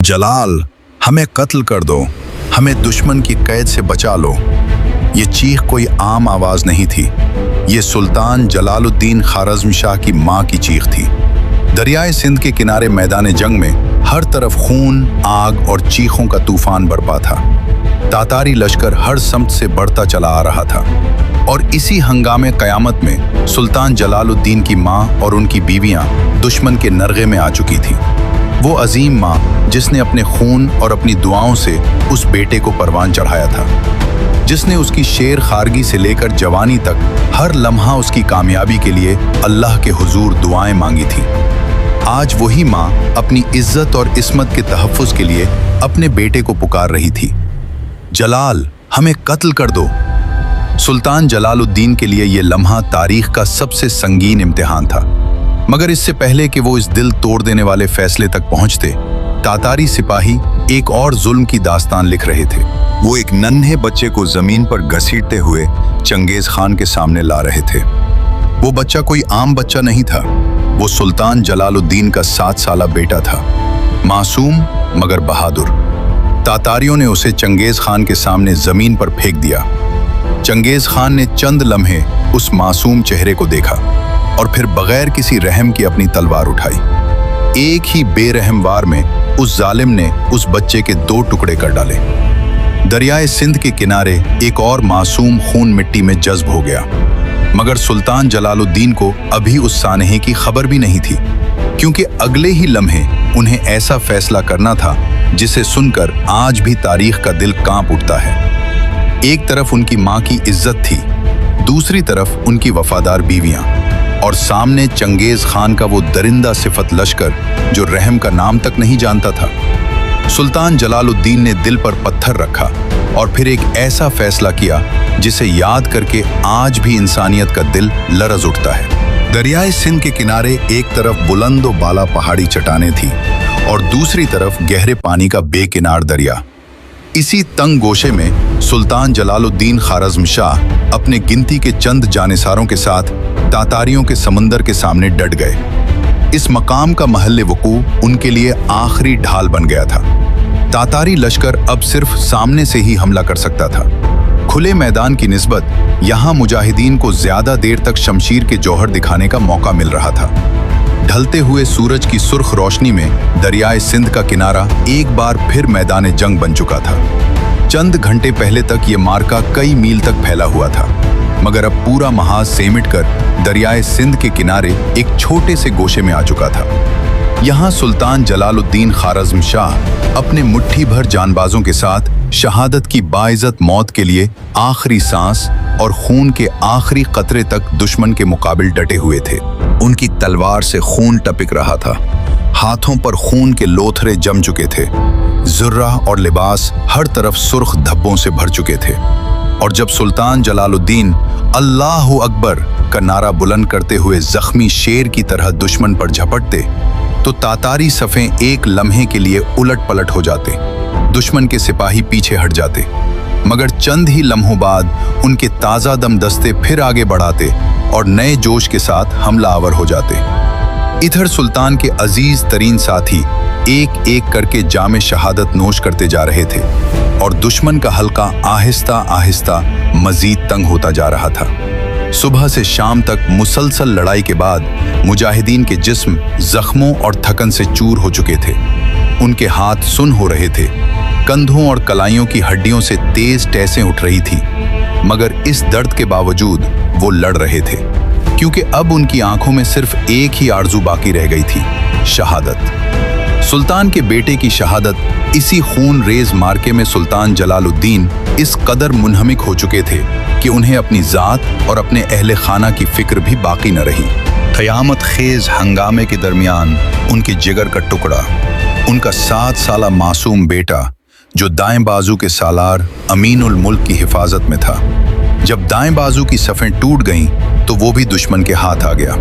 जलाल, हमें कत्ल कर दो, हमें दुश्मन की कैद से बचा लो। ये चीख कोई आम आवाज नहीं थी, ये सुल्तान जलालुद्दीन ख्वारिज़्म शाह की माँ की चीख थी। दरियाए सिंध के किनारे मैदान जंग में हर तरफ खून, आग और चीखों का तूफान बरपा था। तातारी लश्कर हर समत से बढ़ता चला आ रहा था और इसी हंगामे क़यामत में सुल्तान जलालुद्दीन की माँ और उनकी बीवियाँ दुश्मन के नरगे में आ चुकी थीं। वो अजीम माँ जिसने अपने खून और अपनी दुआओं से उस बेटे को परवान चढ़ाया था, जिसने उसकी शेर खारगी से लेकर जवानी तक हर लम्हा उसकी कामयाबी के लिए अल्लाह के हुजूर दुआएं मांगी थी। आज वही माँ अपनी इज्जत और इस्मत के तहफ़्फ़ुज़ के लिए अपने बेटे को पुकार रही थी। जलाल, हमें कत्ल कर दो। सुल्तान जलालुद्दीन के लिए यह लम्हा तारीख का सबसे संगीन इम्तिहान था। मगर इससे पहले कि वो इस दिल तोड़ देने वाले फैसले तक पहुंचते, तातारी सिपाही एक और जुल्म की दास्तान लिख रहे थे। वो एक नन्हे बच्चे को जमीन पर घसीटते हुए चंगेज खान के सामने ला रहे थे। वो बच्चा कोई आम बच्चा नहीं था, वो सुल्तान जलालुद्दीन का 7 साला बेटा था, मासूम मगर बहादुर। तातारियों ने उसे चंगेज खान के सामने जमीन पर फेंक दिया। चंगेज खान ने चंद लम्हे उस मासूम चेहरे को देखा और फिर बगैर किसी रहम की अपनी तलवार उठाई। एक ही बेरहम वार में उस जालिम ने उस बच्चे के 2 टुकड़े कर डाले। दरियाए सिंध के किनारे एक और मासूम खून मिट्टी में जज्ब हो गया। मगर सुल्तान जलालुद्दीन को अभी उस सानहे की खबर भी नहीं थी, क्योंकि अगले ही लम्हे उन्हें ऐसा फैसला करना था जिसे सुनकर आज भी तारीख का दिल कांप उठता है। एक तरफ उनकी माँ की इज्जत थी, दूसरी तरफ उनकी वफादार बीवियां, और सामने चंगेज खान का वो दरिंदा सिफत लश्कर जो रहम का नाम तक नहीं जानता था। सुल्तान जलालुद्दीन ने दिल पर पत्थर रखा और फिर एक ऐसा फैसला किया जिसे याद करके आज भी इंसानियत का दिल लरज उठता है। दरियाए सिंध के किनारे एक तरफ बुलंद व बाला पहाड़ी चट्टानें थी और दूसरी तरफ गहरे पानी का बेकिनार दरिया। इसी तंग गोशे में सुल्तान जलालुद्दीन ख्वारिज़्म शाह अपने गिनती के चंद जानिसारों के साथ तातारियों के समंदर के सामने डट गए। इस मकाम का महल वकू उनके लिए आखिरी ढाल बन गया था। तातारी लश्कर अब सिर्फ सामने से ही हमला कर सकता था। खुले मैदान की निस्बत यहाँ मुजाहिदीन को ज्यादा देर तक शमशीर के जौहर दिखाने का मौका मिल रहा था। ढलते हुए सूरज की सुर्ख रोशनी में दरियाए सिंध का किनारा एक बार फिर मैदान जंग बन चुका था। चंद घंटे पहले तक ये मार्का कई मील तक फैला हुआ था, मगर अब पूरा महाज समेटकर दरियाए सिंध के किनारे एक छोटे से गोशे में आ चुका था। यहाँ सुल्तान जलालुद्दीन ख्वारिज़्म शाह अपने मुट्ठी भर जानबाजों के साथ शहादत की बाइज़्ज़त मौत के लिए आखिरी सांस और खून के आखिरी कतरे तक दुश्मन के मुकाबिल डटे हुए थे। उनकी तलवार से खून टपक रहा था, हाथों पर खून के लोथरे जम चुके थे, जुर्रा और लिबास हर तरफ सुर्ख धब्बों से भर चुके थे। और जब सुल्तान जलालुद्दीन अल्लाहु अकबर का नारा बुलंद करते हुए जख्मी शेर की तरह दुश्मन पर झपटते, तो तातारी सफ़ें एक लम्हे के लिए उलट पलट हो जाते, दुश्मन के सिपाही पीछे हट जाते। मगर चंद ही लम्हों बाद उनके ताज़ा दम दस्ते फिर आगे बढ़ाते और नए जोश के साथ हमला आवर हो जाते। इधर सुल्तान के अजीज तरीन साथी एक एक करके जामे शहादत नोश करते जा रहे थे और दुश्मन का हल्का आहिस्ता आहिस्ता मजीद तंग होता जा रहा था। सुबह से शाम तक मुसलसल लड़ाई के बाद मुजाहिदीन के जिस्म जख्मों और थकन से चूर हो चुके थे। उनके हाथ सुन्न हो रहे थे, कंधों और कलाइयों की हड्डियों से तेज टैसें उठ रही थी, मगर इस दर्द के बावजूद वो लड़ रहे थे, क्योंकि अब उनकी आंखों में सिर्फ एक ही आरजू बाकी रह गई थी, शहादत। सुल्तान के बेटे की शहादत इसी खून रेज मार्के में सुल्तान जलालुद्दीन इस कदर मुनहमिक हो चुके थे कि उन्हें अपनी जात और अपने अहले खाना की फिक्र भी बाकी न रही। क़यामत खेज हंगामे के दरमियान उनके जिगर का टुकड़ा, उनका 7 साला मासूम बेटा जो दाएं बाजू के सालार अमीनुल मुल्क की हिफाजत में था, जब दाएं बाजू की सफ़ें टूट गईं तो वो भी दुश्मन के हाथ आ गया।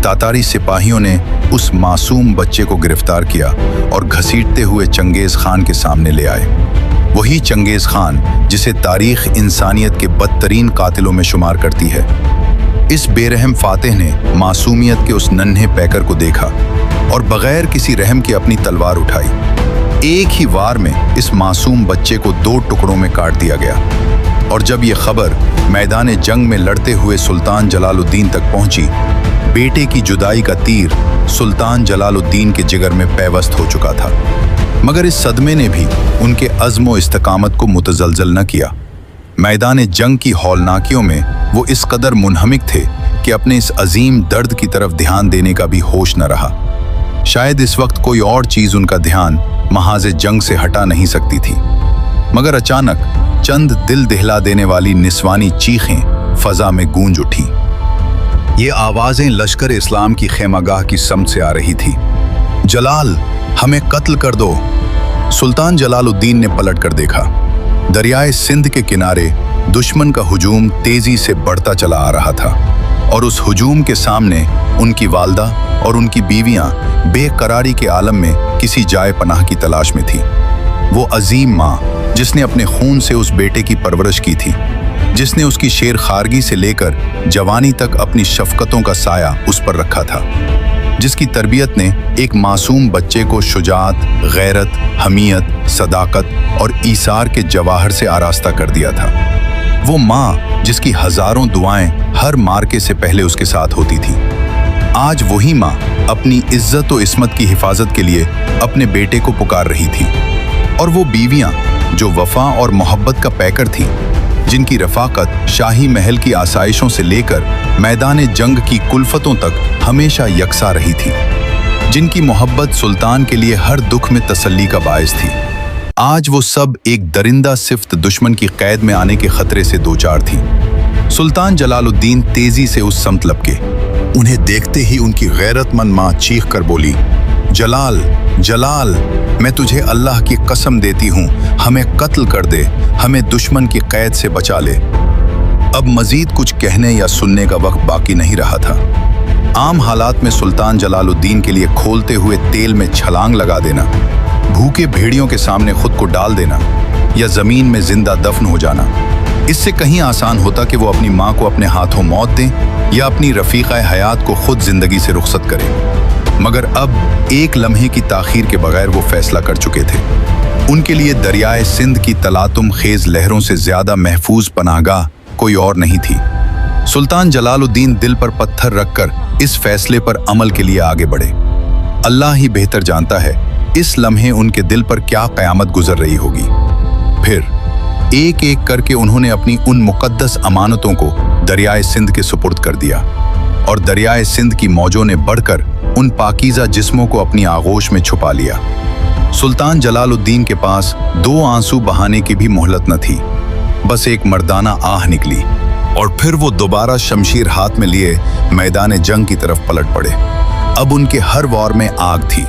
तातारी सिपाहियों ने उस मासूम बच्चे को गिरफ्तार किया और घसीटते हुए चंगेज खान के सामने ले आए। वही चंगेज खान जिसे तारीख इंसानियत के बदतरीन कातिलों में शुमार करती है। इस बेरहम फातेह ने मासूमियत के उस नन्हे पैकर को देखा और बगैर किसी रहम के अपनी तलवार उठाई। एक ही वार में इस मासूम बच्चे को 2 टुकड़ों में काट दिया गया। और जब ये खबर मैदान जंग में लड़ते हुए सुल्तान जलालुद्दीन तक पहुंची, बेटे की जुदाई का तीर सुल्तान जलालुद्दीन के जिगर में पैवस्त हो चुका था। मगर इस सदमे ने भी उनके अज़्म व इस्तकामत को मुतज़लज़ल न किया। मैदान जंग की हौलनाकियों में वो इस कदर मुनहमिक थे कि अपने इस अजीम दर्द की तरफ ध्यान देने का भी होश न रहा। शायद इस वक्त कोई और चीज़ उनका ध्यान महाज़े जंग से हटा नहीं सकती थी। मगर अचानक चंद दिल दहला देने वाली निस्वानी चीखें फजा में गूंज उठी। ये आवाज़ें लश्कर इस्लाम की खेमागाह की समत से आ रही थी। जलाल, हमें कत्ल कर दो। सुल्तान जलालुद्दीन ने पलट कर देखा। दरियाए सिंध के किनारे दुश्मन का हुजूम तेजी से बढ़ता चला आ रहा था और उस हुजूम के सामने उनकी वालदा और उनकी बीवियां बेकरारी के आलम में किसी जाए पनाह की तलाश में थी। वो अजीम माँ जिसने अपने खून से उस बेटे की परवरिश की थी, जिसने उसकी शेर खारगी से लेकर जवानी तक अपनी शफकतों का साया उस पर रखा था, जिसकी तरबियत ने एक मासूम बच्चे को शुजाअत, गैरत, हमीयत, सदाकत और ईसार के जवाहर से आरास्ता कर दिया था। वो माँ जिसकी हजारों दुआएं हर मार्के से पहले उसके साथ होती थी, आज वही माँ अपनी इज्जत व इस्मत की हिफाजत के लिए अपने बेटे को पुकार रही थी। और वो बीवियां जो वफा और मोहब्बत का पैकर थीं, जिनकी रफाकत शाही महल की आसाइशों से लेकर मैदान जंग की कुल्फतों तक हमेशा यकसा रही थी, जिनकी मोहब्बत सुल्तान के लिए हर दुख में तसल्ली का बायस थी, आज वो सब एक दरिंदा सिफ्त दुश्मन की कैद में आने के खतरे से दो चार थी। सुल्तान जलालुद्दीन तेजी से उस समत लपके। उन्हें देखते ही उनकी गैरतमंद माँ चीख कर बोली, जलाल, जलाल, मैं तुझे अल्लाह की कसम देती हूँ, हमें कत्ल कर दे, हमें दुश्मन की कैद से बचा ले। अब मजीद कुछ कहने या सुनने का वक्त बाकी नहीं रहा था। आम हालात में सुल्तान जलालुद्दीन के लिए खोलते हुए तेल में छलांग लगा देना, भूखे भेड़ियों के सामने खुद को डाल देना या जमीन में जिंदा दफन हो जाना, इससे कहीं आसान होता कि वो अपनी माँ को अपने हाथों मौत दें या अपनी रफीक़ा हयात को खुद जिंदगी से रुखसत करें। मगर अब एक लम्हे की ताखीर के बगैर वो फैसला कर चुके थे। उनके लिए दरियाए सिंध की तलातुम खेज लहरों से ज्यादा महफूज पनाहगाह कोई और नहीं थी। सुल्तान जलालुद्दीन दिल पर पत्थर रखकर इस फैसले पर अमल के लिए आगे बढ़े। अल्लाह ही बेहतर जानता है इस लम्हे उनके दिल पर क्या क़यामत गुजर रही होगी। फिर एक एक करके उन्होंने अपनी उन मुकद्दस अमानतों को दरियाए सिंध के सुपुर्द कर दिया और दरियाए सिंध की मौजों ने बढ़कर उन पाकीज़ा जिस्मों को अपनी आगोश में छुपा लिया। सुल्तान जलालुद्दीन के पास दो आंसू बहाने की भी मोहलत न थी, बस एक मर्दाना आह निकली और फिर वो दोबारा शमशीर हाथ में लिए मैदान जंग की तरफ पलट पड़े। अब उनके हर वार में आग थी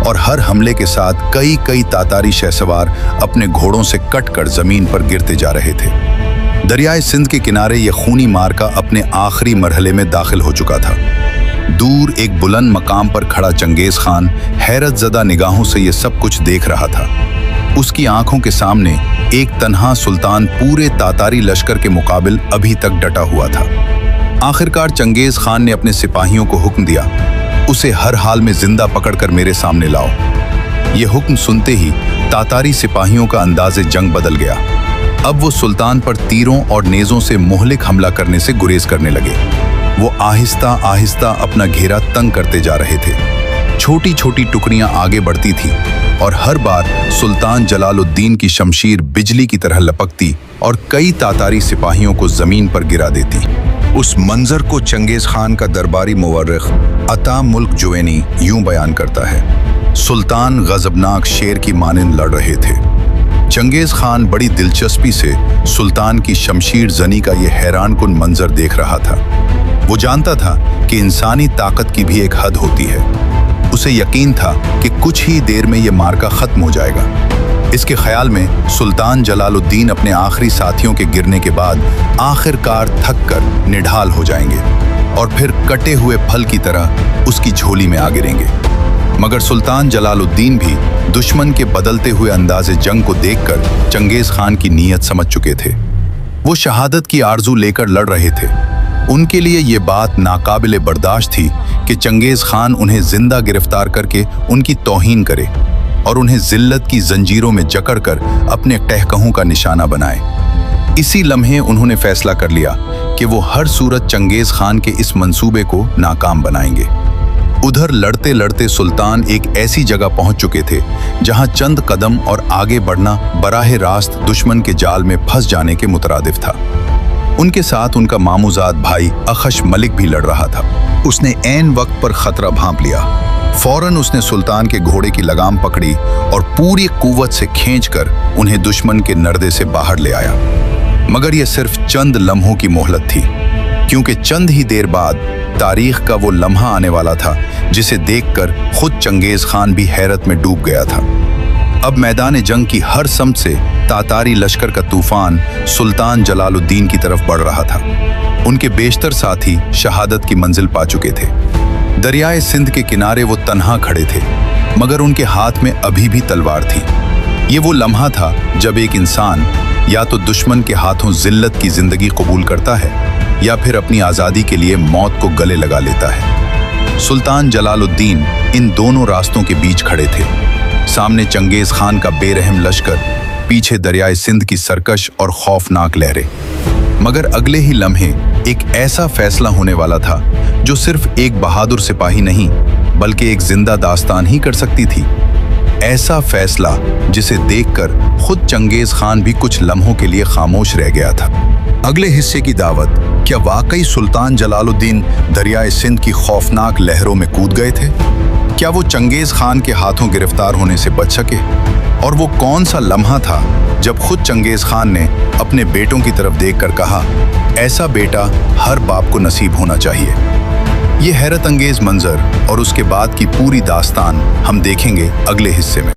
और हर हमले के साथ कई कई तातारी शहसवार अपने घोड़ों से कटकर जमीन पर गिरते जा रहे थे। दरियाए सिंध के किनारे ये खूनी मार्का अपने आखिरी मरहले में दाखिल हो चुका था। दूर एक बुलंद मकाम पर खड़ा चंगेज खान हैरत ज़दा निगाहों से ये सब कुछ देख रहा था। उसकी आंखों के सामने एक तन्हा सुल्तान पूरे तातारी लश्कर के मुकाबिल अभी तक डटा हुआ था। आखिरकार चंगेज खान ने अपने सिपाहियों को हुक्म दिया, उसे हर हाल में जिंदा पकड़कर मेरे सामने लाओ। ये हुक्म सुनते ही तातारी सिपाहियों का अंदाज़े जंग बदल गया। अब वो सुल्तान पर तीरों और नेज़ों से मुहलिक हमला करने से गुरेज करने लगे। वो आहिस्ता आहिस्ता अपना घेरा तंग करते जा रहे थे। छोटी छोटी टुकड़ियां आगे बढ़ती थीं और हर बार सुल्तान जलालुद्दीन की शमशीर बिजली की तरह लपकती और कई तातारी सिपाहियों को जमीन पर गिरा देती। उस मंजर को चंगेज खान का दरबारी मुवर्रिख अता मुल्क जुवैनी यूं बयान करता है, सुल्तान गजबनाक शेर की मानिंद लड़ रहे थे। चंगेज खान बड़ी दिलचस्पी से सुल्तान की शमशीर जनी का ये हैरानकुन मंजर देख रहा था। वो जानता था कि इंसानी ताकत की भी एक हद होती है। उसे यकीन था कि कुछ ही देर में ये मार्का खत्म हो जाएगा। इसके ख्याल में सुल्तान जलालुद्दीन अपने आखिरी साथियों के गिरने के बाद आखिरकार थक कर निढाल हो जाएंगे और फिर कटे हुए फल की तरह उसकी झोली में आ गिरेंगे। मगर सुल्तान जलालुद्दीन भी दुश्मन के बदलते हुए अंदाज़े जंग को देखकर चंगेज खान की नीयत समझ चुके थे। वो शहादत की आरजू लेकर लड़ रहे थे। उनके लिए ये बात नाकाबिले बर्दाश्त थी कि चंगेज खान उन्हें जिंदा गिरफ्तार करके उनकी तौहीन करे। और उन्हें जिल्लत की जंजीरों में जकड़कर अपने टहकहों का निशाना बनाए। इसी लम्हे उन्होंने फैसला कर लिया कि वो हर सूरत चंगेज खान के इस मंसूबे को नाकाम बनाएंगे। उधर लड़ते लड़ते सुल्तान एक ऐसी जगह पहुंच चुके थे जहां चंद कदम और आगे बढ़ना बराह रास्त दुश्मन के जाल में फंस जाने के मुतरादिफ था। उनके साथ उनका मामूजाद भाई अखश मलिक भी लड़ रहा था। उसने ऐन वक्त पर खतरा भांप लिया। फौरन उसने सुल्तान के घोड़े की लगाम पकड़ी और पूरी कुव्वत से खींचकर उन्हें दुश्मन के नर्दे से बाहर ले आया। मगर यह सिर्फ चंद लम्हों की मोहलत थी, क्योंकि चंद ही देर बाद तारीख का वो लम्हा आने वाला था जिसे देखकर खुद चंगेज खान भी हैरत में डूब गया था। अब मैदान जंग की हर समत से तातारी लश्कर का तूफान सुल्तान जलालुद्दीन की तरफ बढ़ रहा था। उनके बेशतर साथी शहादत की मंजिल पा चुके थे। दरियाए सिंध के किनारे वो तन्हा खड़े थे, मगर उनके हाथ में अभी भी तलवार थी। ये वो लम्हा था जब एक इंसान या तो दुश्मन के हाथों जिल्लत की जिंदगी कबूल करता है या फिर अपनी आज़ादी के लिए मौत को गले लगा लेता है। सुल्तान जलालुद्दीन इन दोनों रास्तों के बीच खड़े थे। सामने चंगेज खान का बेरहम लश्कर, पीछे दरियाए सिंध की सरकश और खौफनाक लहरें। मगर अगले ही लम्हे एक ऐसा फैसला होने वाला था जो सिर्फ एक बहादुर सिपाही नहीं बल्कि एक जिंदा दास्तान ही कर सकती थी। ऐसा फैसला जिसे देखकर खुद चंगेज खान भी कुछ लम्हों के लिए खामोश रह गया था। अगले हिस्से की दावत, क्या वाकई सुल्तान जलालुद्दीन दरियाए सिंध की खौफनाक लहरों में कूद गए थे? क्या वो चंगेज खान के हाथों गिरफ्तार होने से बच सके? और वो कौन सा लम्हा था जब खुद चंगेज खान ने अपने बेटों की तरफ देखकर कहा, ऐसा बेटा हर बाप को नसीब होना चाहिए? ये हैरत अंगेज मंजर और उसके बाद की पूरी दास्तान हम देखेंगे अगले हिस्से में।